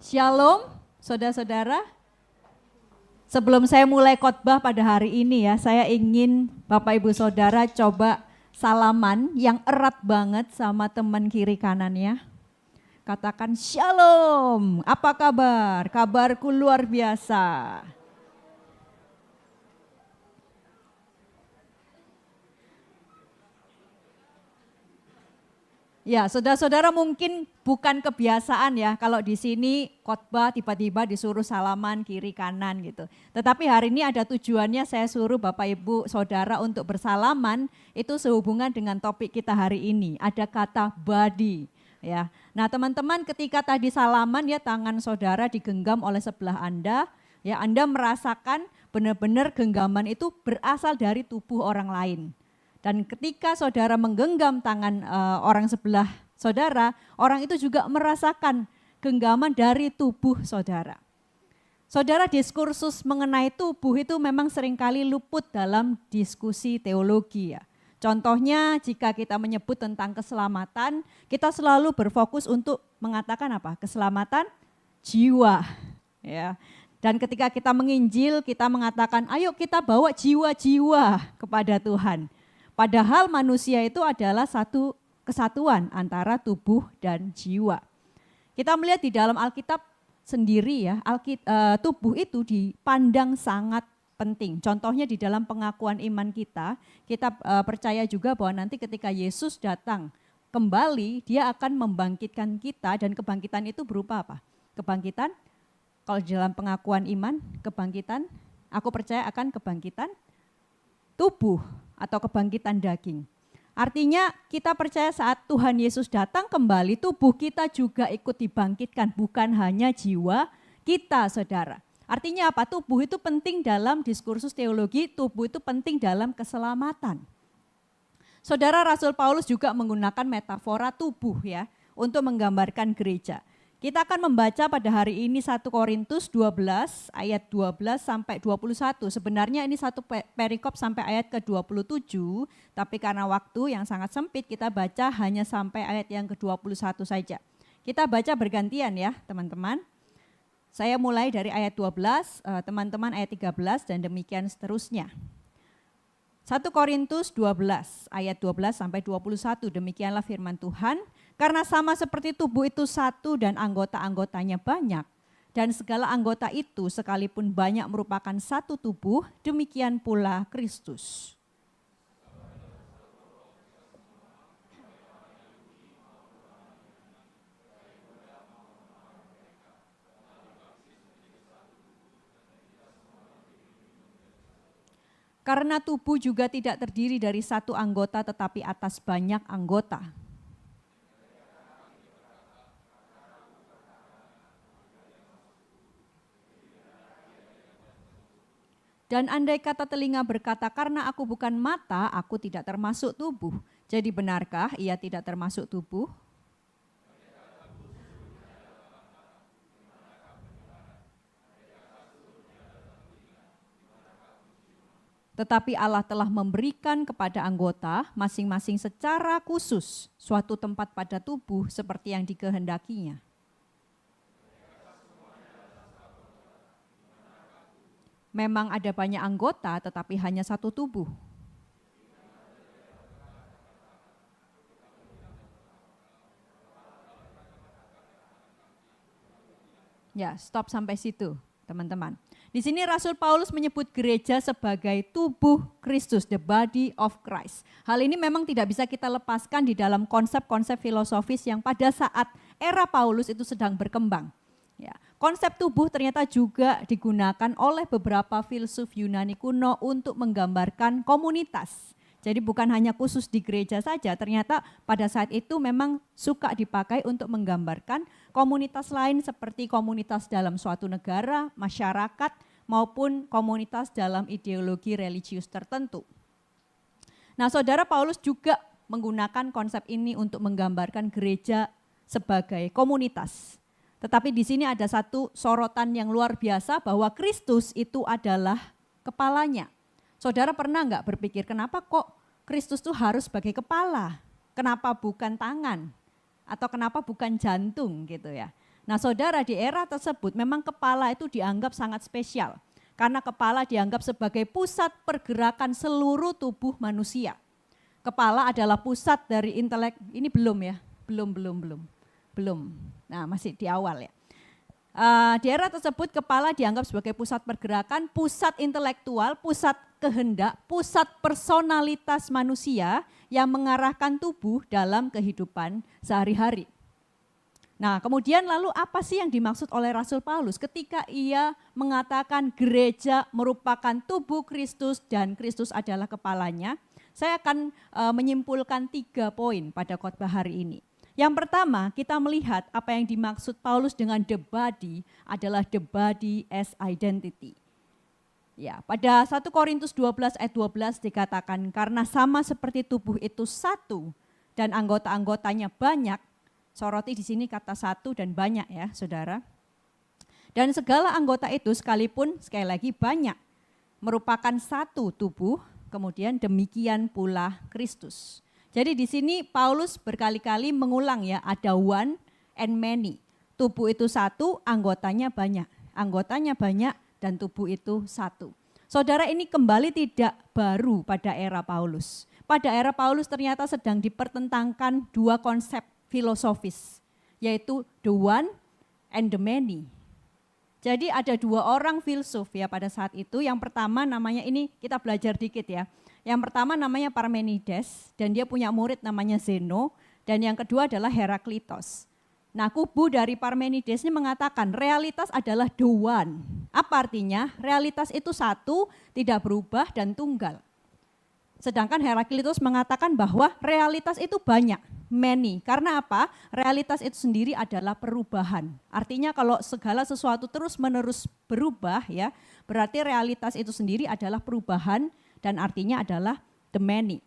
Shalom, saudara-saudara. Sebelum saya mulai khotbah pada hari ini ya, saya ingin Bapak Ibu Saudara coba salaman yang erat banget sama teman kiri kanannya. Katakan shalom, apa kabar? Kabarku luar biasa. Ya, saudara-saudara mungkin bukan kebiasaan ya kalau di sini khotbah tiba-tiba disuruh salaman kiri kanan gitu. Tetapi hari ini ada tujuannya saya suruh Bapak Ibu Saudara untuk bersalaman itu sehubungan dengan topik kita hari ini. Ada kata body ya. Nah, teman-teman ketika tadi salaman ya tangan saudara digenggam oleh sebelah Anda, ya Anda merasakan benar-benar genggaman itu berasal dari tubuh orang lain. Dan ketika saudara menggenggam tangan orang sebelah saudara, orang itu juga merasakan genggaman dari tubuh saudara. Saudara, diskursus mengenai tubuh itu memang seringkali luput dalam diskusi teologi ya. Contohnya jika kita menyebut tentang keselamatan, kita selalu berfokus untuk mengatakan apa? Keselamatan jiwa. Ya. Dan ketika kita menginjil, kita mengatakan ayo kita bawa jiwa-jiwa kepada Tuhan. Padahal manusia itu adalah satu kesatuan antara tubuh dan jiwa. Kita melihat di dalam Alkitab sendiri ya, tubuh itu dipandang sangat penting. Contohnya di dalam pengakuan iman kita percaya juga bahwa nanti ketika Yesus datang kembali, dia akan membangkitkan kita dan kebangkitan itu berupa apa? Kebangkitan, kalau di dalam pengakuan iman, kebangkitan, aku percaya akan kebangkitan tubuh atau kebangkitan daging. Artinya kita percaya saat Tuhan Yesus datang kembali, tubuh kita juga ikut dibangkitkan, bukan hanya jiwa kita, saudara. Artinya apa? Tubuh itu penting dalam diskursus teologi, tubuh itu penting dalam keselamatan. Saudara, Rasul Paulus juga menggunakan metafora tubuh ya, untuk menggambarkan gereja. Kita akan membaca pada hari ini 1 Korintus 12 ayat 12 sampai 21. Sebenarnya ini satu perikop sampai ayat ke-27, tapi karena waktu yang sangat sempit kita baca hanya sampai ayat yang ke-21 saja. Kita baca bergantian ya teman-teman. Saya mulai dari ayat 12, teman-teman ayat 13 dan demikian seterusnya. 1 Korintus 12 ayat 12 sampai 21, demikianlah firman Tuhan. Karena sama seperti tubuh itu satu dan anggota-anggotanya banyak, dan segala anggota itu sekalipun banyak merupakan satu tubuh, demikian pula Kristus. Karena tubuh juga tidak terdiri dari satu anggota tetapi atas banyak anggota. Dan andai kata telinga berkata, karena aku bukan mata, aku tidak termasuk tubuh. Jadi benarkah ia tidak termasuk tubuh? Tetapi Allah telah memberikan kepada anggota masing-masing secara khusus suatu tempat pada tubuh seperti yang dikehendakinya. Memang ada banyak anggota tetapi hanya satu tubuh. Ya, stop sampai situ, teman-teman. Di sini Rasul Paulus menyebut gereja sebagai tubuh Kristus, the body of Christ. Hal ini memang tidak bisa kita lepaskan di dalam konsep-konsep filosofis yang pada saat era Paulus itu sedang berkembang. Ya, konsep tubuh ternyata juga digunakan oleh beberapa filsuf Yunani kuno untuk menggambarkan komunitas. Jadi bukan hanya khusus di gereja saja, ternyata pada saat itu memang suka dipakai untuk menggambarkan komunitas lain seperti komunitas dalam suatu negara, masyarakat, maupun komunitas dalam ideologi religius tertentu. Nah, saudara, Paulus juga menggunakan konsep ini untuk menggambarkan gereja sebagai komunitas. Tetapi di sini ada satu sorotan yang luar biasa bahwa Kristus itu adalah kepalanya. Saudara pernah enggak berpikir kenapa kok Kristus itu harus sebagai kepala? Kenapa bukan tangan? Atau kenapa bukan jantung gitu ya? Nah saudara, di era tersebut memang kepala itu dianggap sangat spesial. Karena kepala dianggap sebagai pusat pergerakan seluruh tubuh manusia. Kepala adalah pusat dari intelek, ini belum ya, belum. Nah masih di awal ya. Di era tersebut kepala dianggap sebagai pusat pergerakan, pusat intelektual, pusat kehendak, pusat personalitas manusia yang mengarahkan tubuh dalam kehidupan sehari-hari. Nah kemudian lalu apa sih yang dimaksud oleh Rasul Paulus ketika ia mengatakan gereja merupakan tubuh Kristus dan Kristus adalah kepalanya? Saya akan menyimpulkan 3 poin pada khotbah hari ini. Yang pertama, kita melihat apa yang dimaksud Paulus dengan the body adalah the body as identity. Ya, pada 1 Korintus 12 ayat 12 dikatakan, karena sama seperti tubuh itu satu dan anggota-anggotanya banyak, soroti di sini kata satu dan banyak ya saudara. Dan segala anggota itu sekalipun sekali lagi banyak, merupakan satu tubuh, kemudian demikian pula Kristus. Jadi di sini Paulus berkali-kali mengulang ya, ada one and many. Tubuh itu satu, anggotanya banyak. Anggotanya banyak dan tubuh itu satu. Saudara, ini kembali tidak baru pada era Paulus. Pada era Paulus ternyata sedang dipertentangkan 2 konsep filosofis, yaitu the one and the many. Jadi ada 2 orang filsuf ya pada saat itu. Yang pertama namanya, ini kita belajar dikit ya. Yang pertama namanya Parmenides dan dia punya murid namanya Zeno. Dan yang kedua adalah Heraklitos. Nah kubu dari Parmenides ini mengatakan realitas adalah the one. Apa artinya? Realitas itu satu, tidak berubah dan tunggal. Sedangkan Heraklitos mengatakan bahwa realitas itu banyak, many. Karena apa? Realitas itu sendiri adalah perubahan. Artinya kalau segala sesuatu terus-menerus berubah ya, berarti realitas itu sendiri adalah perubahan dan artinya adalah the many.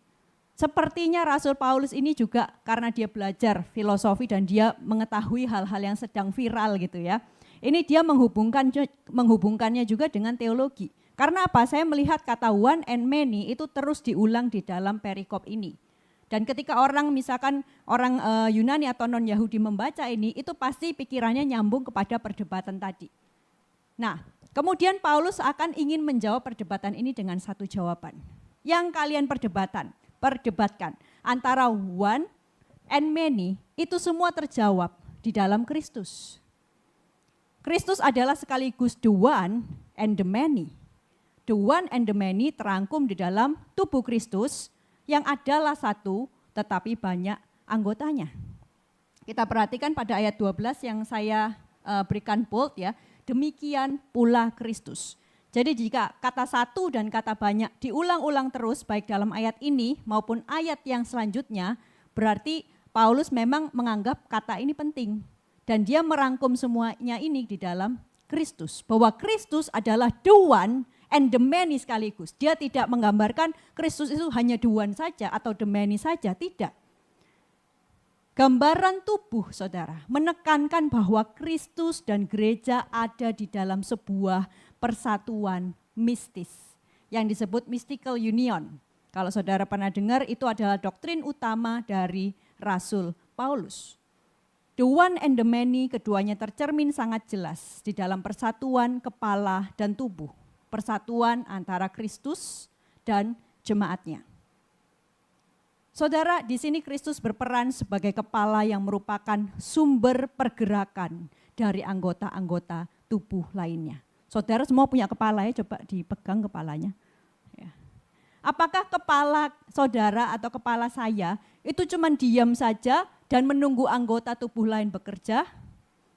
Sepertinya Rasul Paulus ini juga karena dia belajar filosofi dan dia mengetahui hal-hal yang sedang viral gitu ya. Ini dia menghubungkannya juga dengan teologi. Karena apa? Saya melihat kata one and many itu terus diulang di dalam perikop ini. Dan ketika orang misalkan orang Yunani atau non-Yahudi membaca ini, itu pasti pikirannya nyambung kepada perdebatan tadi. Nah, kemudian Paulus akan ingin menjawab perdebatan ini dengan satu jawaban. Yang kalian perdebatkan antara one and many, itu semua terjawab di dalam Kristus. Kristus adalah sekaligus the one and the many. The one and the many terangkum di dalam tubuh Kristus yang adalah satu tetapi banyak anggotanya. Kita perhatikan pada ayat 12 yang saya berikan bold ya, demikian pula Kristus. Jadi jika kata satu dan kata banyak diulang-ulang terus baik dalam ayat ini maupun ayat yang selanjutnya, berarti Paulus memang menganggap kata ini penting. Dan dia merangkum semuanya ini di dalam Kristus. Bahwa Kristus adalah the one and the many sekaligus. Dia tidak menggambarkan Kristus itu hanya the one saja atau the many saja, tidak. Gambaran tubuh saudara menekankan bahwa Kristus dan gereja ada di dalam sebuah persatuan mistis yang disebut mystical union. Kalau saudara pernah dengar, itu adalah doktrin utama dari Rasul Paulus. The one and the many, keduanya tercermin sangat jelas di dalam persatuan kepala dan tubuh. Persatuan antara Kristus dan jemaatnya. Saudara, di sini Kristus berperan sebagai kepala yang merupakan sumber pergerakan dari anggota-anggota tubuh lainnya. Saudara semua punya kepala ya, coba dipegang kepalanya. Ya. Apakah kepala saudara atau kepala saya itu cuma diam saja dan menunggu anggota tubuh lain bekerja?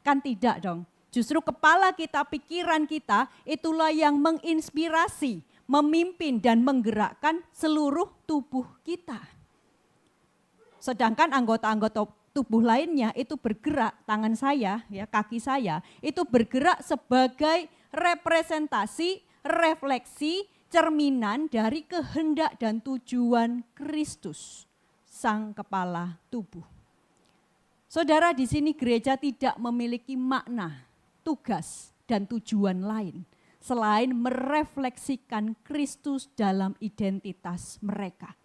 Kan tidak dong. Justru kepala kita, pikiran kita itulah yang menginspirasi, memimpin dan menggerakkan seluruh tubuh kita. Sedangkan anggota-anggota tubuh lainnya itu bergerak, tangan saya, ya, kaki saya, itu bergerak sebagai representasi, refleksi, cerminan dari kehendak dan tujuan Kristus, sang kepala tubuh. Saudara, di sini gereja tidak memiliki makna, tugas, dan tujuan lain selain merefleksikan Kristus dalam identitas mereka.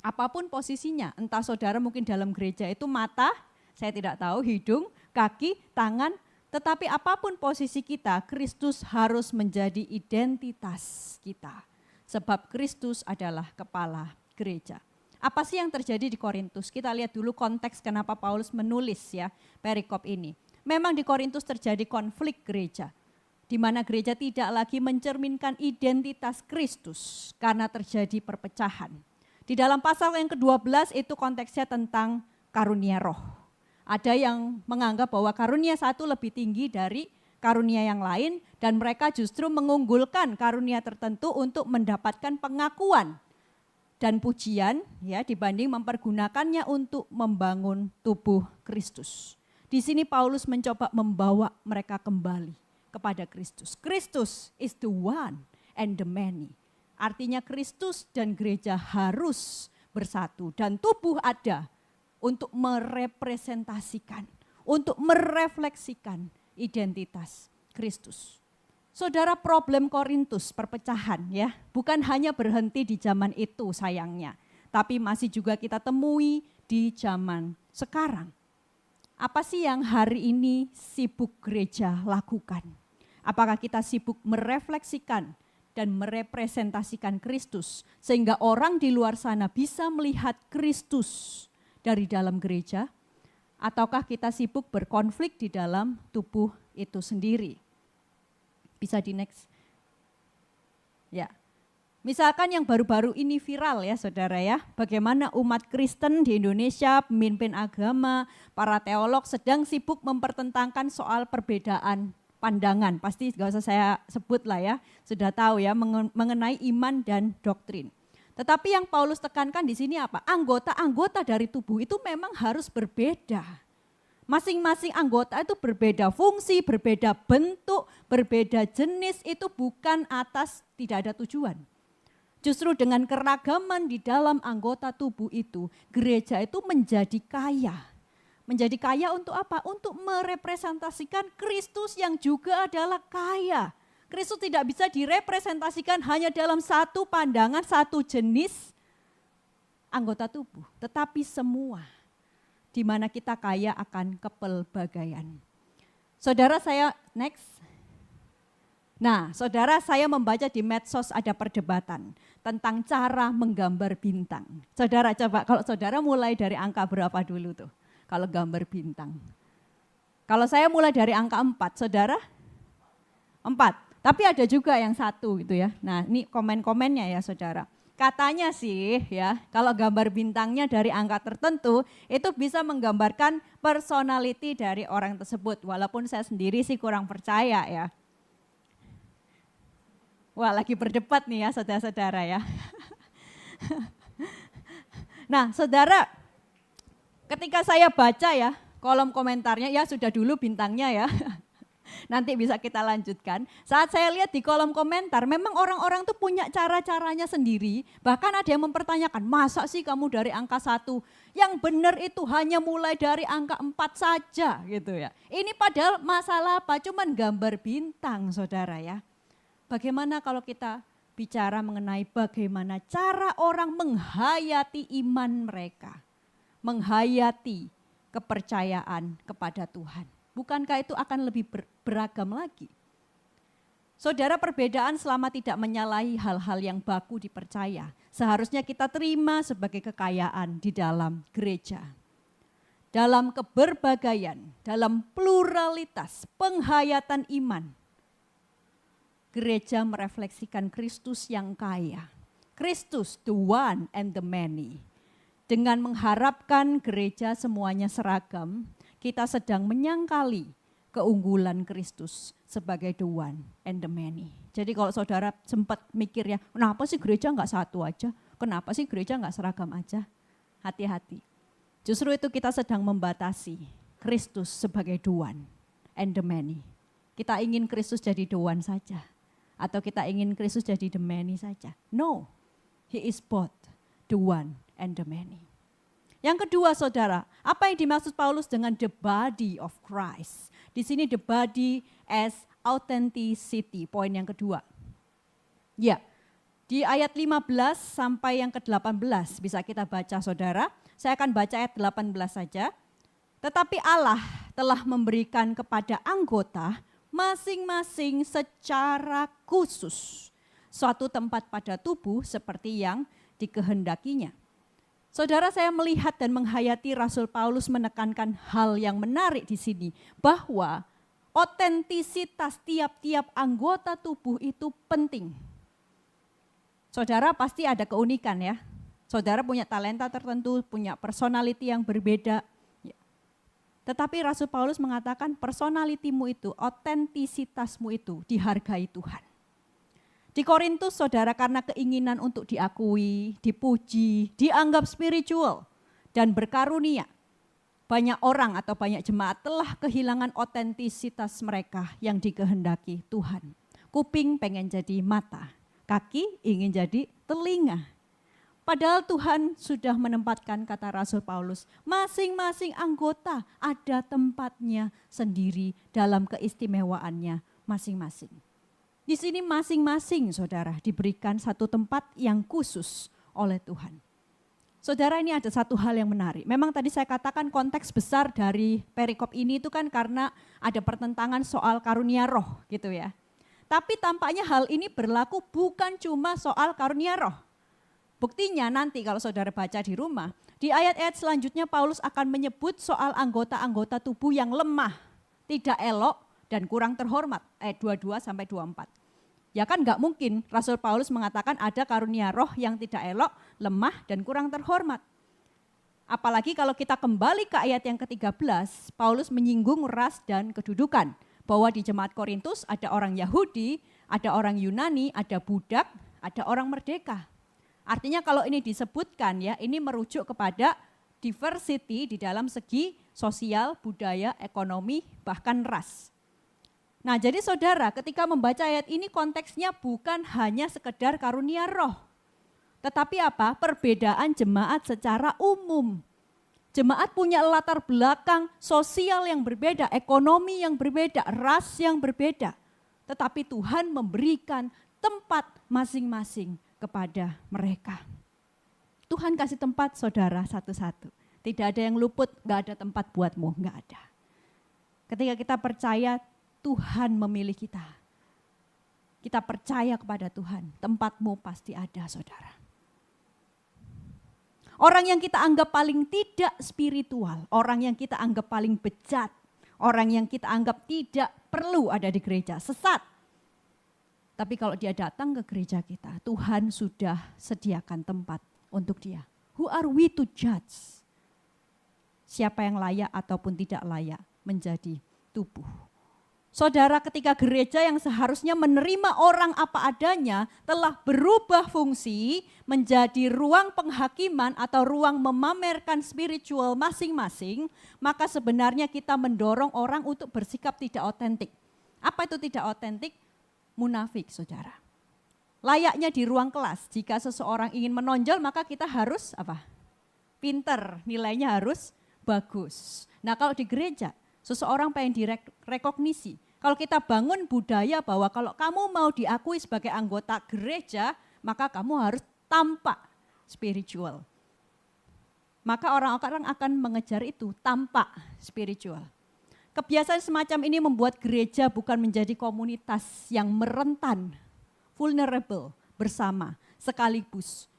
Apapun posisinya, entah saudara mungkin dalam gereja itu mata, saya tidak tahu, hidung, kaki, tangan, tetapi apapun posisi kita, Kristus harus menjadi identitas kita. Sebab Kristus adalah kepala gereja. Apa sih yang terjadi di Korintus? Kita lihat dulu konteks kenapa Paulus menulis ya perikop ini. Memang di Korintus terjadi konflik gereja, di mana gereja tidak lagi mencerminkan identitas Kristus karena terjadi perpecahan. Di dalam pasal yang ke-12 itu konteksnya tentang karunia roh. Ada yang menganggap bahwa karunia satu lebih tinggi dari karunia yang lain dan mereka justru mengunggulkan karunia tertentu untuk mendapatkan pengakuan dan pujian ya dibanding mempergunakannya untuk membangun tubuh Kristus. Di sini Paulus mencoba membawa mereka kembali kepada Kristus. Kristus is the one and the many. Artinya Kristus dan gereja harus bersatu dan tubuh ada untuk merepresentasikan, untuk merefleksikan identitas Kristus. Saudara, problem Korintus, perpecahan ya, bukan hanya berhenti di zaman itu sayangnya, tapi masih juga kita temui di zaman sekarang. Apa sih yang hari ini sibuk gereja lakukan? Apakah kita sibuk merefleksikan dan merepresentasikan Kristus sehingga orang di luar sana bisa melihat Kristus dari dalam gereja? Ataukah kita sibuk berkonflik di dalam tubuh itu sendiri? Bisa di next. Ya. Misalkan yang baru-baru ini viral ya saudara ya, bagaimana umat Kristen di Indonesia, pemimpin agama, para teolog sedang sibuk mempertentangkan soal perbedaan pandangan. Pasti gak usah saya sebut lah ya, sudah tahu ya mengenai iman dan doktrin. Tetapi yang Paulus tekankan di sini apa? Anggota-anggota dari tubuh itu memang harus berbeda. Masing-masing anggota itu berbeda fungsi, berbeda bentuk, berbeda jenis, itu bukan atas tidak ada tujuan. Justru dengan keragaman di dalam anggota tubuh itu, gereja itu menjadi kaya. Menjadi kaya untuk apa? Untuk merepresentasikan Kristus yang juga adalah kaya. Kristus tidak bisa direpresentasikan hanya dalam satu pandangan, satu jenis anggota tubuh, tetapi semua. Di mana kita kaya akan kepelbagaian. Saudara saya, next. Nah, saudara saya membaca di medsos ada perdebatan tentang cara menggambar bintang. Saudara coba, kalau saudara mulai dari angka berapa dulu tuh? Kalau gambar bintang. Kalau saya mulai dari angka 4, saudara? 4, tapi ada juga yang 1 gitu ya. Nah ini komen-komennya ya saudara. Katanya sih ya, kalau gambar bintangnya dari angka tertentu itu bisa menggambarkan personality dari orang tersebut. Walaupun saya sendiri sih kurang percaya ya. Wah lagi berdebat nih ya saudara-saudara ya. Nah saudara, ketika saya baca ya kolom komentarnya, ya sudah dulu bintangnya ya. Nanti bisa kita lanjutkan. Saat saya lihat di kolom komentar, memang orang-orang tuh punya cara-caranya sendiri. Bahkan ada yang mempertanyakan, masa sih kamu dari angka 1? Yang benar itu hanya mulai dari angka 4 saja gitu ya. Ini padahal masalah apa? Cuman gambar bintang saudara ya. Bagaimana kalau kita bicara mengenai bagaimana cara orang menghayati iman mereka. Menghayati kepercayaan kepada Tuhan. Bukankah itu akan lebih beragam lagi? Saudara, perbedaan selama tidak menyalahi hal-hal yang baku dipercaya, seharusnya kita terima sebagai kekayaan di dalam gereja. Dalam keberbagaian, dalam pluralitas, penghayatan iman, gereja merefleksikan Kristus yang kaya. Kristus, the one and the many. Dengan mengharapkan gereja semuanya seragam, kita sedang menyangkali keunggulan Kristus sebagai the one and the many. Jadi kalau saudara sempat mikir ya, kenapa sih gereja enggak satu aja? Kenapa sih gereja enggak seragam aja? Hati-hati. Justru itu kita sedang membatasi Kristus sebagai the one and the many. Kita ingin Kristus jadi the one saja. Atau kita ingin Kristus jadi the many saja. No, He is both the one and the many. Yang kedua saudara, apa yang dimaksud Paulus dengan the body of Christ? Di sini the body as authenticity, poin yang kedua. Ya, di ayat 15 sampai yang ke-18 bisa kita baca saudara. Saya akan baca ayat 18 saja. Tetapi Allah telah memberikan kepada anggota masing-masing secara khusus suatu tempat pada tubuh seperti yang dikehendakinya. Saudara, saya melihat dan menghayati Rasul Paulus menekankan hal yang menarik di sini, bahwa otentisitas tiap-tiap anggota tubuh itu penting. Saudara pasti ada keunikan ya. Saudara punya talenta tertentu, punya personality yang berbeda. Tetapi Rasul Paulus mengatakan personalitimu itu, otentisitasmu itu dihargai Tuhan. Di Korintus, saudara, karena keinginan untuk diakui, dipuji, dianggap spiritual dan berkarunia, banyak orang atau banyak jemaat telah kehilangan otentisitas mereka yang dikehendaki Tuhan. Kuping pengen jadi mata, kaki ingin jadi telinga. Padahal Tuhan sudah menempatkan, kata Rasul Paulus, masing-masing anggota ada tempatnya sendiri dalam keistimewaannya masing-masing. Di sini masing-masing saudara diberikan satu tempat yang khusus oleh Tuhan. Saudara, ini ada satu hal yang menarik. Memang tadi saya katakan konteks besar dari perikop ini itu kan karena ada pertentangan soal karunia roh gitu ya. Tapi tampaknya hal ini berlaku bukan cuma soal karunia roh. Buktinya nanti kalau saudara baca di rumah, di ayat-ayat selanjutnya Paulus akan menyebut soal anggota-anggota tubuh yang lemah, tidak elok, dan kurang terhormat, ayat 22 sampai 24. Ya kan enggak mungkin Rasul Paulus mengatakan ada karunia roh yang tidak elok, lemah, dan kurang terhormat. Apalagi kalau kita kembali ke ayat yang ke-13, Paulus menyinggung ras dan kedudukan. Bahwa di jemaat Korintus ada orang Yahudi, ada orang Yunani, ada budak, ada orang merdeka. Artinya kalau ini disebutkan ya, ini merujuk kepada diversity di dalam segi sosial, budaya, ekonomi, bahkan ras. Nah, jadi saudara, ketika membaca ayat ini konteksnya bukan hanya sekedar karunia roh. Tetapi apa? Perbedaan jemaat secara umum. Jemaat punya latar belakang sosial yang berbeda, ekonomi yang berbeda, ras yang berbeda. Tetapi Tuhan memberikan tempat masing-masing kepada mereka. Tuhan kasih tempat saudara satu-satu. Tidak ada yang luput, gak ada tempat buatmu, gak ada. Ketika kita percaya Tuhan memilih kita. Kita percaya kepada Tuhan, tempatmu pasti ada saudara. Orang yang kita anggap paling tidak spiritual, orang yang kita anggap paling bejat, orang yang kita anggap tidak perlu ada di gereja, sesat. Tapi kalau dia datang ke gereja kita, Tuhan sudah sediakan tempat untuk dia. Who are we to judge? Siapa yang layak ataupun tidak layak menjadi tubuh. Saudara, ketika gereja yang seharusnya menerima orang apa adanya telah berubah fungsi menjadi ruang penghakiman atau ruang memamerkan spiritual masing-masing, maka sebenarnya kita mendorong orang untuk bersikap tidak otentik. Apa itu tidak otentik? Munafik, saudara. Layaknya di ruang kelas, jika seseorang ingin menonjol maka kita harus apa? Pinter, nilainya harus bagus. Nah, kalau di gereja, seseorang pengen direkognisi. Kalau kita bangun budaya bahwa kalau kamu mau diakui sebagai anggota gereja, maka kamu harus tampak spiritual. Maka orang-orang akan mengejar itu, tampak spiritual. Kebiasaan semacam ini membuat gereja bukan menjadi komunitas yang merentan, vulnerable bersama, sekaligus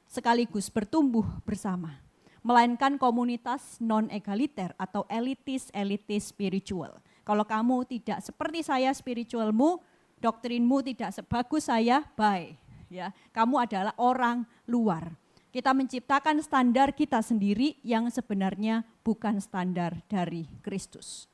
bertumbuh bersama. Melainkan komunitas non-egaliter atau elitis spiritual. Kalau kamu tidak seperti saya spiritualmu, doktrinmu tidak sebagus saya, bye. Ya, kamu adalah orang luar. Kita menciptakan standar kita sendiri yang sebenarnya bukan standar dari Kristus.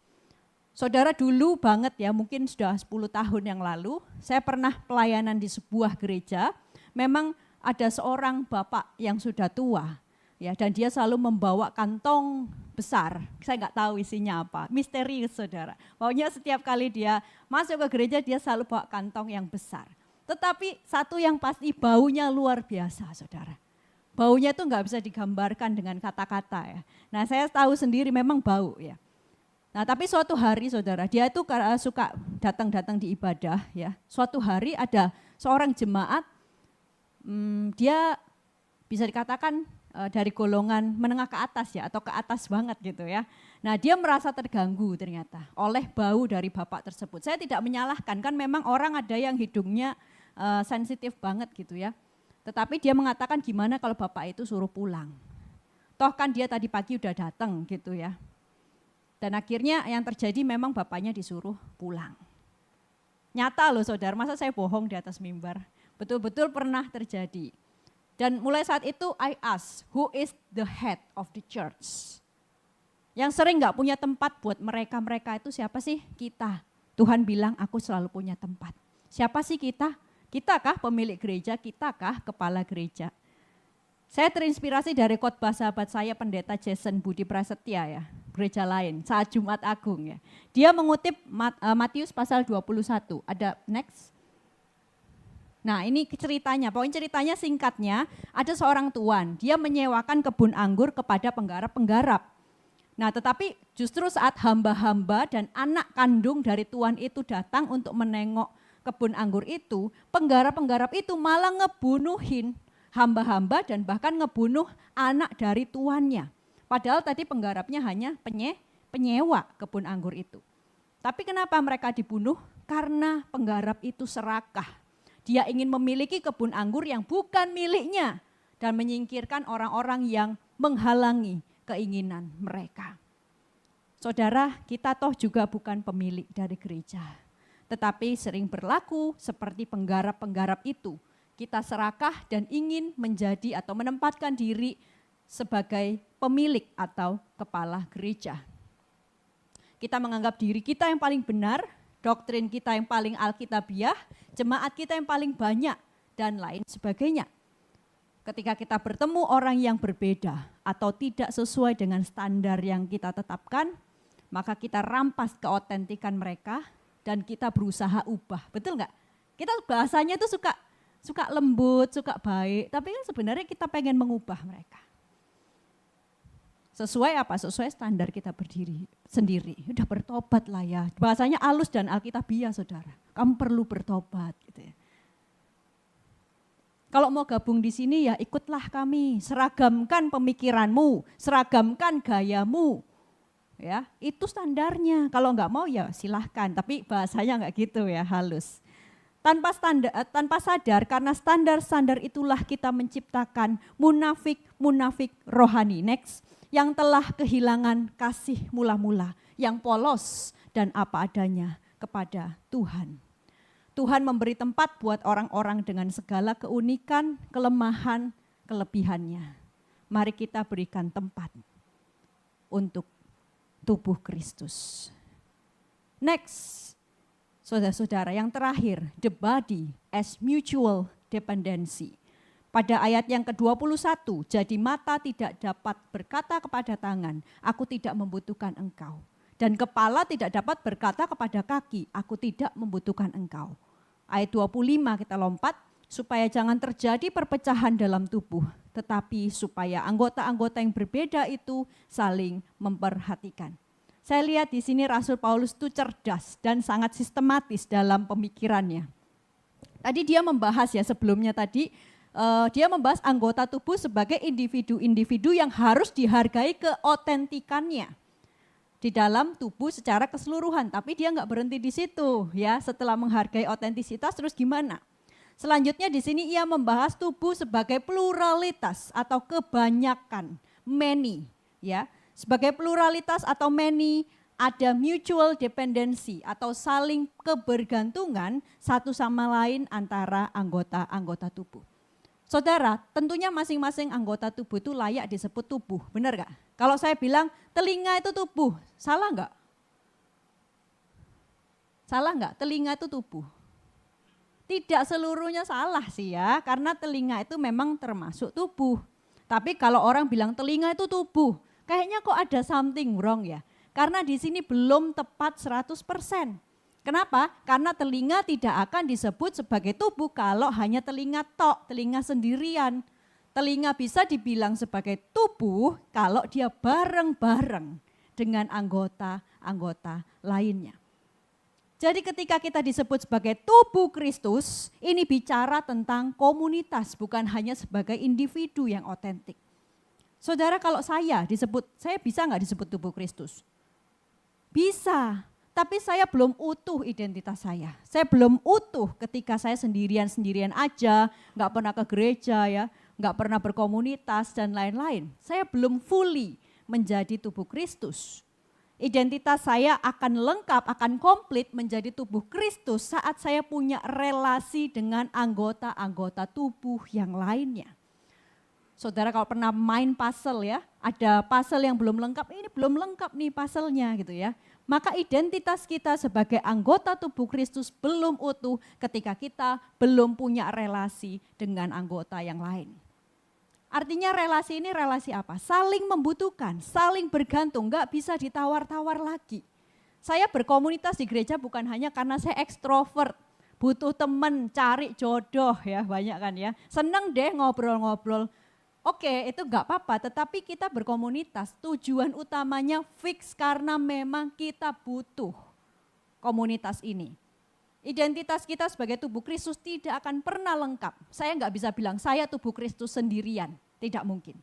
Saudara, dulu banget ya, mungkin sudah 10 tahun yang lalu, saya pernah pelayanan di sebuah gereja. Memang ada seorang bapak yang sudah tua. Ya, dan dia selalu membawa kantong besar, saya nggak tahu isinya apa, misterius saudara. Pokoknya setiap kali dia masuk ke gereja dia selalu bawa kantong yang besar. Tetapi satu yang pasti baunya luar biasa saudara. Baunya itu nggak bisa digambarkan dengan kata-kata ya. Nah, saya tahu sendiri memang bau ya. Nah, tapi suatu hari saudara, dia itu suka datang-datang di ibadah ya. Suatu hari ada seorang jemaat, dia bisa dikatakan dari golongan menengah ke atas ya, atau ke atas banget gitu ya. Nah dia merasa terganggu ternyata oleh bau dari bapak tersebut. Saya tidak menyalahkan, kan memang orang ada yang hidungnya sensitif banget gitu ya. Tetapi dia mengatakan gimana kalau bapak itu suruh pulang. Toh kan dia tadi pagi udah datang gitu ya. Dan akhirnya yang terjadi memang bapaknya disuruh pulang. Nyata loh saudara, masa saya bohong di atas mimbar. Betul-betul pernah terjadi. Dan mulai saat itu I ask, who is the head of the church? Yang sering gak punya tempat buat mereka itu siapa sih? Kita. Tuhan bilang aku selalu punya tempat. Siapa sih kita? Kita kah pemilik gereja? Kita kah kepala gereja? Saya terinspirasi dari khotbah sahabat saya pendeta Jason Budi Prasetya ya. Gereja lain saat Jumat Agung ya. Dia mengutip Matius pasal 21. Ada next? Nah ini ceritanya, pokoknya ceritanya singkatnya ada seorang tuan, dia menyewakan kebun anggur kepada penggarap-penggarap. Nah tetapi justru saat hamba-hamba dan anak kandung dari tuan itu datang untuk menengok kebun anggur itu, penggarap-penggarap itu malah ngebunuhin hamba-hamba dan bahkan ngebunuh anak dari tuannya. Padahal tadi penggarapnya hanya penyewa kebun anggur itu. Tapi kenapa mereka dibunuh? Karena penggarap itu serakah. Dia ingin memiliki kebun anggur yang bukan miliknya dan menyingkirkan orang-orang yang menghalangi keinginan mereka. Saudara, kita toh juga bukan pemilik dari gereja, tetapi sering berlaku seperti penggarap-penggarap itu. Kita serakah dan ingin menjadi atau menempatkan diri sebagai pemilik atau kepala gereja. Kita menganggap diri kita yang paling benar, doktrin kita yang paling alkitabiah, jemaat kita yang paling banyak, dan lain sebagainya. Ketika kita bertemu orang yang berbeda atau tidak sesuai dengan standar yang kita tetapkan, maka kita rampas keotentikan mereka dan kita berusaha ubah. Betul nggak? Kita bahasanya itu suka lembut, suka baik, tapi kan sebenarnya kita pengen mengubah mereka. Sesuai apa? Sesuai standar kita berdiri sendiri. Udah bertobat lah ya. Bahasanya halus dan alkitabiah saudara. Kamu perlu bertobat gitu ya. Kalau mau gabung di sini ya ikutlah kami. Seragamkan pemikiranmu, seragamkan gayamu. Ya, itu standarnya. Kalau enggak mau ya silahkan. Tapi bahasanya enggak gitu ya, halus. Tanpa sadar karena standar-standar itulah kita menciptakan munafik rohani. Next. Yang telah kehilangan kasih mula-mula, yang polos dan apa adanya kepada Tuhan. Tuhan memberi tempat buat orang-orang dengan segala keunikan, kelemahan, kelebihannya. Mari kita berikan tempat untuk tubuh Kristus. Next, saudara-saudara, yang terakhir, the body as mutual dependency. Pada ayat yang ke-21, jadi mata tidak dapat berkata kepada tangan, aku tidak membutuhkan engkau. Dan kepala tidak dapat berkata kepada kaki, aku tidak membutuhkan engkau. Ayat 25 kita lompat, supaya jangan terjadi perpecahan dalam tubuh, tetapi supaya anggota-anggota yang berbeda itu saling memperhatikan. Saya lihat di sini Rasul Paulus itu cerdas dan sangat sistematis dalam pemikirannya. Tadi dia membahas ya sebelumnya tadi, dia membahas anggota tubuh sebagai individu-individu yang harus dihargai keotentikannya di dalam tubuh secara keseluruhan. Tapi dia nggak berhenti di situ ya. Setelah menghargai otentisitas terus gimana? Selanjutnya di sini ia membahas tubuh sebagai pluralitas atau kebanyakan, many ya. Sebagai pluralitas atau many ada mutual dependency atau saling kebergantungan satu sama lain antara anggota-anggota tubuh. Saudara, tentunya masing-masing anggota tubuh itu layak disebut tubuh, benar gak? Kalau saya bilang telinga itu tubuh, salah gak? Salah gak? Telinga itu tubuh. Tidak seluruhnya salah sih ya, karena telinga itu memang termasuk tubuh. Tapi kalau orang bilang telinga itu tubuh, kayaknya kok ada something wrong ya. Karena di sini belum tepat 100%. Kenapa? Karena telinga tidak akan disebut sebagai tubuh kalau hanya telinga tok, telinga sendirian. Telinga bisa dibilang sebagai tubuh kalau dia bareng-bareng dengan anggota-anggota lainnya. Jadi ketika kita disebut sebagai tubuh Kristus, ini bicara tentang komunitas, bukan hanya sebagai individu yang otentik. Saudara, kalau saya bisa nggak disebut tubuh Kristus? Bisa, tapi saya belum utuh identitas saya. Saya belum utuh ketika saya sendirian-sendirian aja, nggak pernah ke gereja ya, nggak pernah berkomunitas dan lain-lain. Saya belum fully menjadi tubuh Kristus. Identitas saya akan lengkap, akan komplit menjadi tubuh Kristus saat saya punya relasi dengan anggota-anggota tubuh yang lainnya. Saudara kalau pernah main puzzle ya, ada puzzle yang belum lengkap, ini belum lengkap nih puzzle-nya gitu ya. Maka identitas kita sebagai anggota tubuh Kristus belum utuh ketika kita belum punya relasi dengan anggota yang lain. Artinya relasi ini relasi apa? Saling membutuhkan, saling bergantung, gak bisa ditawar-tawar lagi. Saya berkomunitas di gereja bukan hanya karena saya ekstrovert, butuh teman, cari jodoh ya, banyak kan ya. Seneng deh ngobrol-ngobrol. Oke, itu gak apa-apa, tetapi kita berkomunitas, tujuan utamanya fix karena memang kita butuh komunitas ini. Identitas kita sebagai tubuh Kristus tidak akan pernah lengkap. Saya nggak bisa bilang saya tubuh Kristus sendirian, tidak mungkin.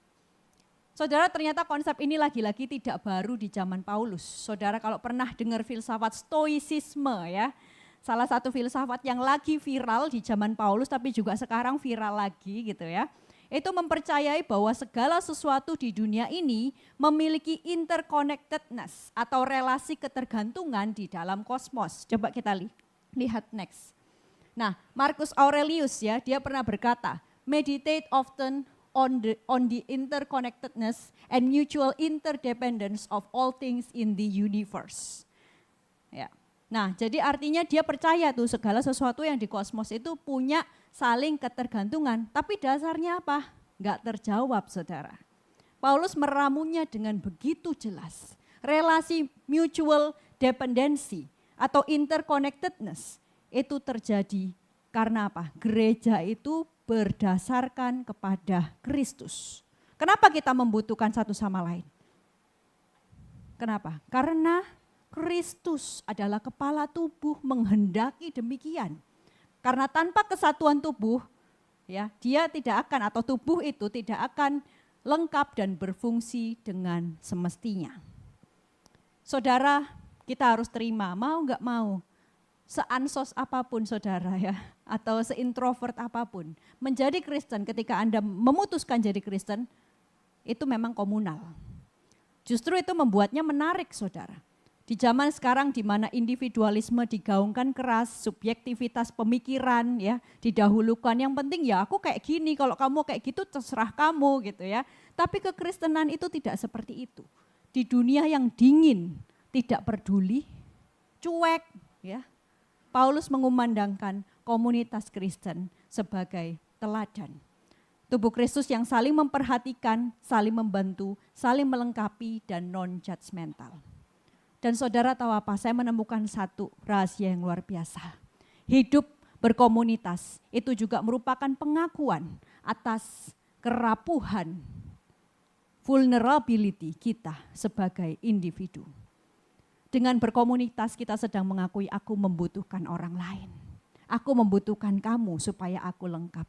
Saudara, ternyata konsep ini lagi-lagi tidak baru di zaman Paulus. Saudara kalau pernah dengar filsafat stoicisme ya, salah satu filsafat yang lagi viral di zaman Paulus tapi juga sekarang viral lagi gitu ya. Itu mempercayai bahwa segala sesuatu di dunia ini memiliki interconnectedness atau relasi ketergantungan di dalam kosmos. Coba kita lihat next. Nah, Marcus Aurelius ya, dia pernah berkata, meditate often on the interconnectedness and mutual interdependence of all things in the universe. Ya. Nah, jadi artinya dia percaya tuh segala sesuatu yang di kosmos itu punya saling ketergantungan, tapi dasarnya apa? Enggak terjawab, saudara. Paulus meramunya dengan begitu jelas. Relasi mutual dependency atau interconnectedness itu terjadi karena apa? Gereja itu berdasarkan kepada Kristus. Kenapa kita membutuhkan satu sama lain? Kenapa? Karena Kristus adalah kepala tubuh menghendaki demikian. Karena tanpa kesatuan tubuh, ya, dia tidak akan atau tubuh itu tidak akan lengkap dan berfungsi dengan semestinya. Saudara, kita harus terima, mau nggak mau, seansos apapun saudara ya, atau seintrovert apapun, menjadi Kristen ketika Anda memutuskan jadi Kristen, itu memang komunal. Justru itu membuatnya menarik saudara. Di zaman sekarang di mana individualisme digaungkan keras, subjektivitas pemikiran ya didahulukan. Yang penting ya aku kayak gini, kalau kamu kayak gitu terserah kamu gitu ya. Tapi kekristenan itu tidak seperti itu. Di dunia yang dingin, tidak peduli, cuek ya. Paulus mengumandangkan komunitas Kristen sebagai teladan. Tubuh Kristus yang saling memperhatikan, saling membantu, saling melengkapi dan non-judgmental. Dan saudara tahu apa? Saya menemukan satu rahasia yang luar biasa. Hidup berkomunitas itu juga merupakan pengakuan atas kerapuhan, vulnerability kita sebagai individu. Dengan berkomunitas kita sedang mengakui aku membutuhkan orang lain. Aku membutuhkan kamu supaya aku lengkap.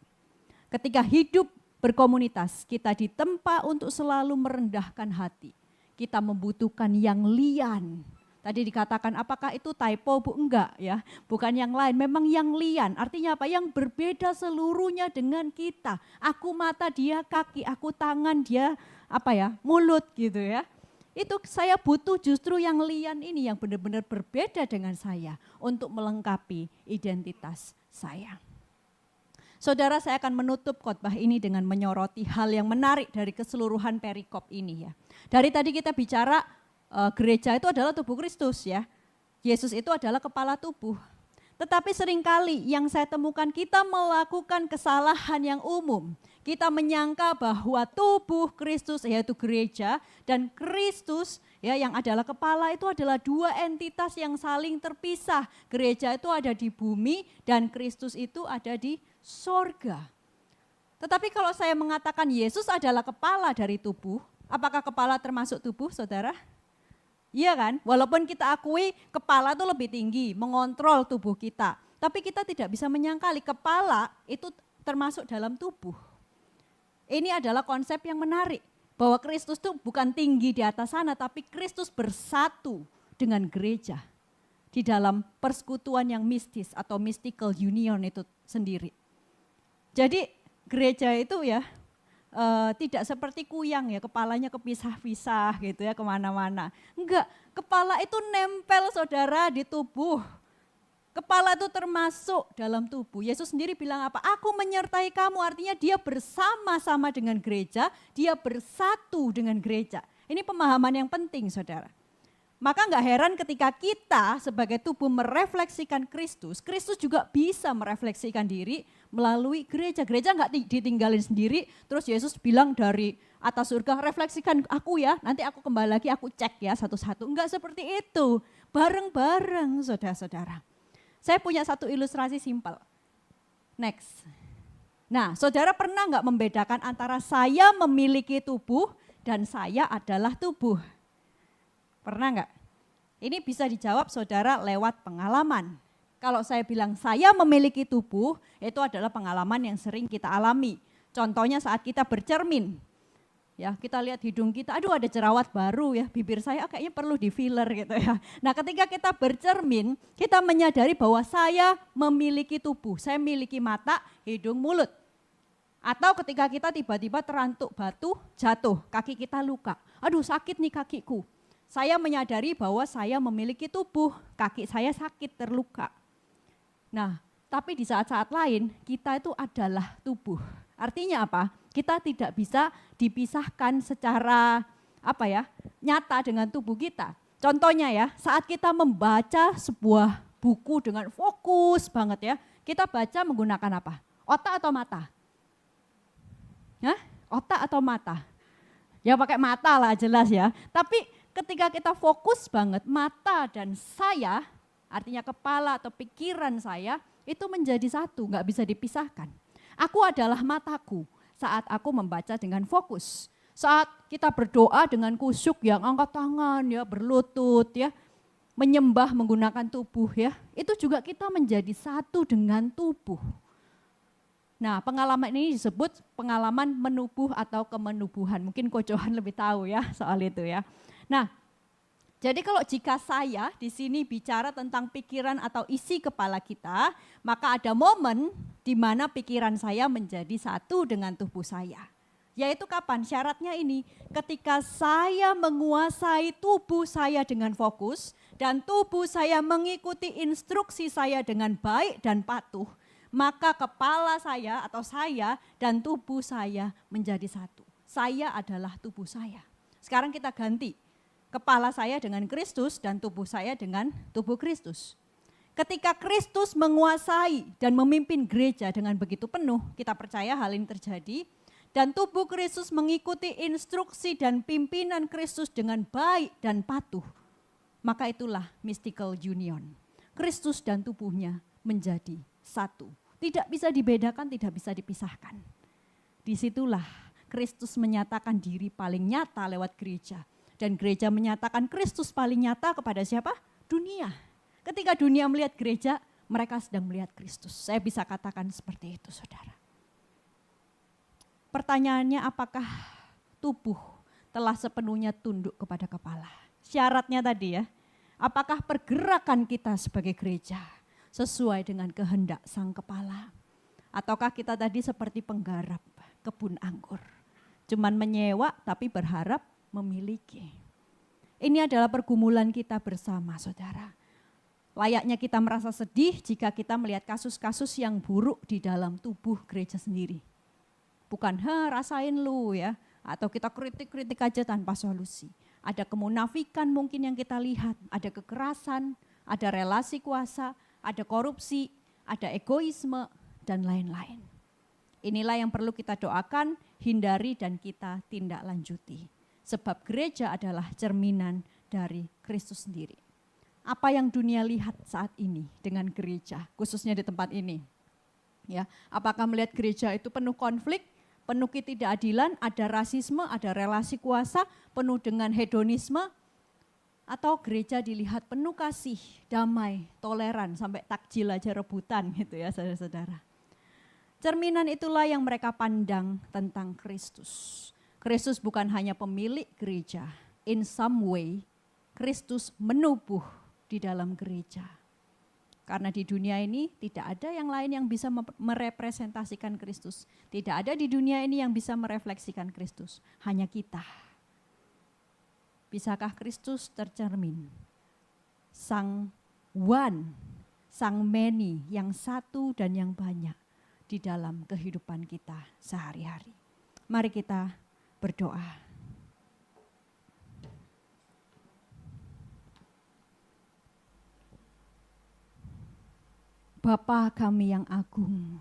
Ketika hidup berkomunitas kita ditempa untuk selalu merendahkan hati. Kita membutuhkan yang lian. Tadi dikatakan apakah itu typo Bu? Enggak ya, bukan yang lain, memang yang lian. Artinya apa? Yang berbeda seluruhnya dengan kita. Aku mata, dia kaki, aku tangan, dia mulut gitu ya. Itu saya butuh justru yang lian ini yang benar-benar berbeda dengan saya untuk melengkapi identitas saya. Saudara, saya akan menutup khotbah ini dengan menyoroti hal yang menarik dari keseluruhan perikop ini ya. Dari tadi kita bicara gereja itu adalah tubuh Kristus ya. Yesus itu adalah kepala tubuh. Tetapi seringkali yang saya temukan kita melakukan kesalahan yang umum. Kita menyangka bahwa tubuh Kristus yaitu gereja dan Kristus ya yang adalah kepala itu adalah dua entitas yang saling terpisah. Gereja itu ada di bumi dan Kristus itu ada di sorga. Tetapi kalau saya mengatakan Yesus adalah kepala dari tubuh, apakah kepala termasuk tubuh saudara? Iya kan, walaupun kita akui kepala itu lebih tinggi, mengontrol tubuh kita. Tapi kita tidak bisa menyangkali kepala itu termasuk dalam tubuh. Ini adalah konsep yang menarik. bahwa Kristus itu bukan tinggi di atas sana, tapi Kristus bersatu dengan gereja di dalam persekutuan yang mistis atau mystical union itu sendiri. Jadi gereja itu ya tidak seperti kuyang ya, kepalanya kepisah-pisah gitu ya kemana-mana. Enggak, kepala itu nempel saudara di tubuh. Kepala itu termasuk dalam tubuh. Yesus sendiri bilang apa? Aku menyertai kamu, artinya dia bersama-sama dengan gereja, dia bersatu dengan gereja. Ini pemahaman yang penting saudara. Maka enggak heran ketika kita sebagai tubuh merefleksikan Kristus, Kristus juga bisa merefleksikan diri melalui gereja. Gereja enggak ditinggalin sendiri, terus Yesus bilang dari atas surga, refleksikan aku ya, nanti aku kembali lagi, aku cek ya satu-satu. Enggak seperti itu, bareng-bareng saudara-saudara. Saya punya satu ilustrasi simpel. Next. Nah, saudara pernah enggak membedakan antara saya memiliki tubuh dan saya adalah tubuh? Pernah enggak? Ini bisa dijawab saudara lewat pengalaman. Kalau saya bilang saya memiliki tubuh, itu adalah pengalaman yang sering kita alami. Contohnya saat kita bercermin. Ya, kita lihat hidung kita, aduh ada jerawat baru ya, bibir saya kayaknya perlu di filler gitu ya. Nah, ketika kita bercermin, kita menyadari bahwa saya memiliki tubuh, saya memiliki mata, hidung, mulut. Atau ketika kita tiba-tiba terantuk batu, jatuh, kaki kita luka. Aduh sakit nih kakiku. Saya menyadari bahwa saya memiliki tubuh, kaki saya sakit, terluka. Nah, tapi di saat-saat lain kita itu adalah tubuh. Artinya apa? Kita tidak bisa dipisahkan secara nyata dengan tubuh kita. Contohnya ya, saat kita membaca sebuah buku dengan fokus banget ya, kita baca menggunakan apa? Otak atau mata? Hah? Otak atau mata? Ya pakai mata lah jelas ya. Tapi ketika kita fokus banget, mata dan saya, artinya kepala atau pikiran saya, itu menjadi satu, nggak bisa dipisahkan. Aku adalah mataku saat aku membaca dengan fokus. Saat kita berdoa dengan kusyuk yang angkat tangan ya, berlutut ya, menyembah menggunakan tubuh ya, itu juga kita menjadi satu dengan tubuh. Nah, pengalaman ini disebut pengalaman menubuh atau kemenubuhan. Mungkin Ko Johan lebih tahu ya soal itu ya. Nah, jadi kalau jika saya di sini bicara tentang pikiran atau isi kepala kita, maka ada momen di mana pikiran saya menjadi satu dengan tubuh saya. Yaitu kapan? Syaratnya ini, ketika saya menguasai tubuh saya dengan fokus dan tubuh saya mengikuti instruksi saya dengan baik dan patuh, maka kepala saya atau saya dan tubuh saya menjadi satu. Saya adalah tubuh saya. Sekarang kita ganti. Kepala saya dengan Kristus dan tubuh saya dengan tubuh Kristus. Ketika Kristus menguasai dan memimpin gereja dengan begitu penuh, kita percaya hal ini terjadi. Dan tubuh Kristus mengikuti instruksi dan pimpinan Kristus dengan baik dan patuh. Maka itulah mystical union. Kristus dan tubuhnya menjadi satu. Tidak bisa dibedakan, tidak bisa dipisahkan. Disitulah Kristus menyatakan diri paling nyata lewat gereja. Dan gereja menyatakan Kristus paling nyata kepada siapa? Dunia. Ketika dunia melihat gereja, mereka sedang melihat Kristus. Saya bisa katakan seperti itu, saudara. Pertanyaannya, apakah tubuh telah sepenuhnya tunduk kepada kepala? Syaratnya tadi ya, apakah pergerakan kita sebagai gereja sesuai dengan kehendak sang kepala? Ataukah kita tadi seperti penggarap kebun anggur? Cuman menyewa tapi berharap memiliki. Ini adalah pergumulan kita bersama, saudara. Layaknya kita merasa sedih jika kita melihat kasus-kasus yang buruk di dalam tubuh gereja sendiri. Bukan, rasain lu ya, atau kita kritik-kritik aja tanpa solusi. Ada kemunafikan mungkin yang kita lihat, ada kekerasan, ada relasi kuasa, ada korupsi, ada egoisme, dan lain-lain. Inilah yang perlu kita doakan, hindari dan kita tindak lanjuti. Sebab gereja adalah cerminan dari Kristus sendiri. Apa yang dunia lihat saat ini dengan gereja, khususnya di tempat ini? Ya, apakah melihat gereja itu penuh konflik, penuh ketidakadilan, ada rasisme, ada relasi kuasa, penuh dengan hedonisme? Atau gereja dilihat penuh kasih, damai, toleran, sampai takjil aja rebutan gitu ya saudara-saudara. Cerminan itulah yang mereka pandang tentang Kristus. Kristus bukan hanya pemilik gereja. In some way, Kristus menubuh di dalam gereja. Karena di dunia ini tidak ada yang lain yang bisa merepresentasikan Kristus. Tidak ada di dunia ini yang bisa merefleksikan Kristus. Hanya kita. Bisakah Kristus tercermin? Sang one, sang many, yang satu dan yang banyak di dalam kehidupan kita sehari-hari. Mari kita berdoa. Bapa kami yang agung,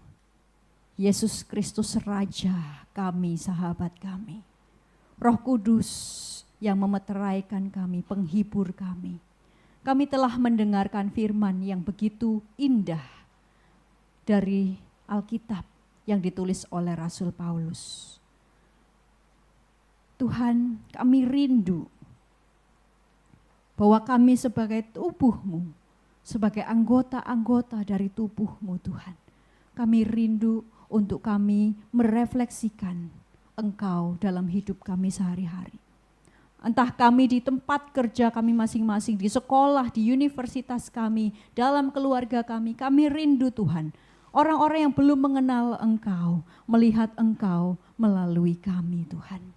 Yesus Kristus Raja kami, sahabat kami. Roh Kudus yang memeteraikan kami, penghibur kami. Kami telah mendengarkan firman yang begitu indah dari Alkitab yang ditulis oleh Rasul Paulus. Tuhan, kami rindu bahwa kami sebagai tubuh-Mu, sebagai anggota-anggota dari tubuh-Mu Tuhan. Kami rindu untuk kami merefleksikan Engkau dalam hidup kami sehari-hari. Entah kami di tempat kerja kami masing-masing, di sekolah, di universitas kami, dalam keluarga kami rindu Tuhan. Orang-orang yang belum mengenal Engkau, melihat Engkau melalui kami Tuhan.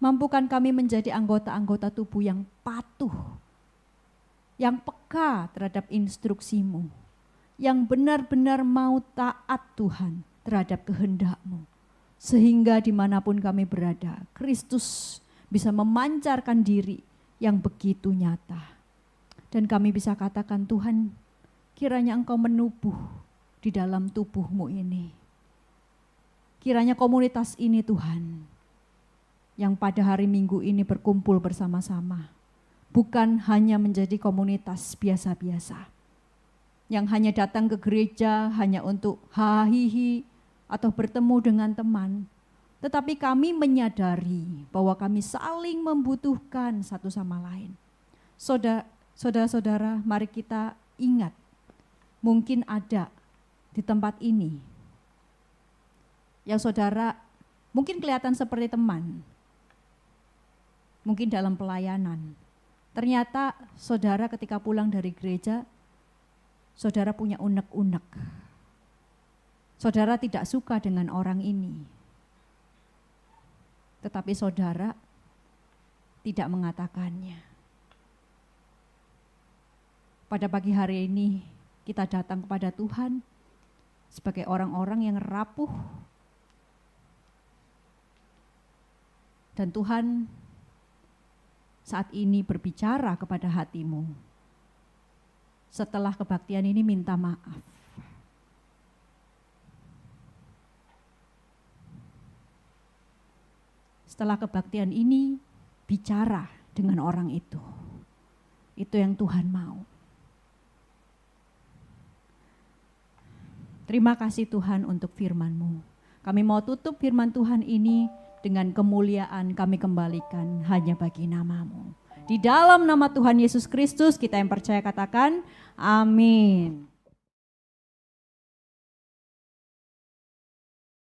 Mampukan kami menjadi anggota-anggota tubuh yang patuh, yang peka terhadap instruksi-Mu, yang benar-benar mau taat Tuhan terhadap kehendak-Mu. Sehingga dimanapun kami berada, Kristus bisa memancarkan diri yang begitu nyata. Dan kami bisa katakan, Tuhan, kiranya Engkau menubuh di dalam tubuh-Mu ini. Kiranya komunitas ini Tuhan, yang pada hari Minggu ini berkumpul bersama-sama, bukan hanya menjadi komunitas biasa-biasa, yang hanya datang ke gereja hanya untuk hahihi atau bertemu dengan teman. Tetapi kami menyadari bahwa kami saling membutuhkan satu sama lain. Saudara-saudara, mari kita ingat, mungkin ada di tempat ini yang saudara mungkin kelihatan seperti teman, mungkin dalam pelayanan. Ternyata saudara ketika pulang dari gereja, saudara punya unek-unek. Saudara tidak suka dengan orang ini. Tetapi saudara tidak mengatakannya. Pada pagi hari ini kita datang kepada Tuhan sebagai orang-orang yang rapuh. Dan Tuhan saat ini berbicara kepada hatimu. Setelah kebaktian ini minta maaf. Setelah kebaktian ini bicara dengan orang itu. Itu yang Tuhan mau. Terima kasih Tuhan untuk firman-Mu. Kami mau tutup firman Tuhan ini dengan kemuliaan kami kembalikan hanya bagi nama-Mu. Di dalam nama Tuhan Yesus Kristus kita yang percaya katakan amin.